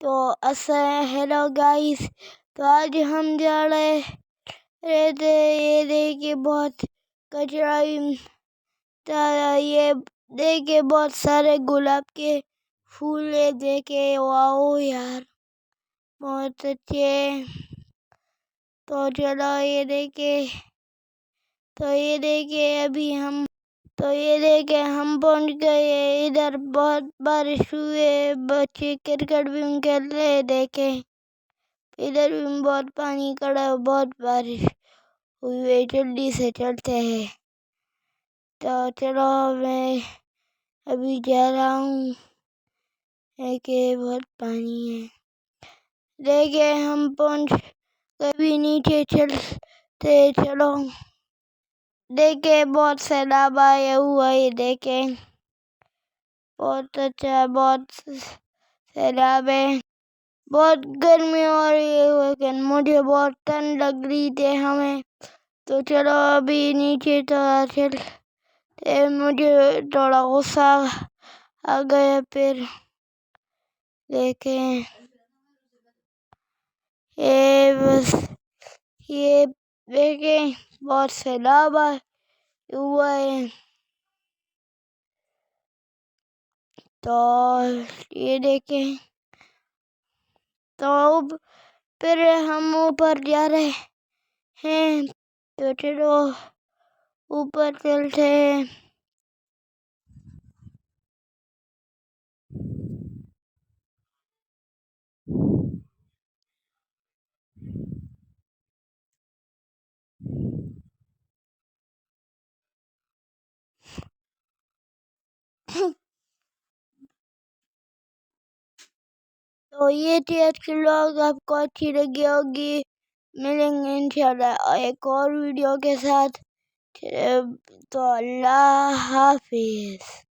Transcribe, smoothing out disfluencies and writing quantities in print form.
تو hello guys, تو آج ہم جا رہے تھے، یہ دیکھے بہت کچرا، یہ دیکھے بہت سارے گلاب کے پھول، دیکھے واو یار بہت اچھے۔ تو چلو یہ دیکھے ابھی ہم پہنچ گئے ادھر۔ بہت بارش ہوئے، بچے کرکٹ بھی کھیل رہے، دیکھے ادھر بھی بہت پانی کھڑا ہے، بہت بارش ہوئی، جلدی سے چلتے ہیں۔ تو چلو میں ابھی جا رہا ہوں، کہ بہت پانی ہے، دیکھے ہم پہنچ کبھی نیچے چلتے، چلو دیکھے بہت سیلاب آیا ہوا ہے، دیکھے بہت اچھا، بہت سیلاب ہے، بہت گرمی ہو رہی ہے، لیکن مجھے بہت ٹھنڈ لگ رہی تھی ہمیں۔ تو چلو ابھی نیچے چلتے، مجھے تھوڑا غصہ آ گیا، پھر دیکھیں یہ دیکھیں بہت سیلاب ہوا ہے۔ تو یہ دیکھیں، تو پھر ہم اوپر جا رہے ہیں، تو چلو اوپر چلتے ہیں۔ تو یہ تھی آج کی ولاگ، آپ کو اچھی لگی ہوگی۔ ملیں گے انشاءاللہ ایک اور ویڈیو کے ساتھ، تو اللہ حافظ۔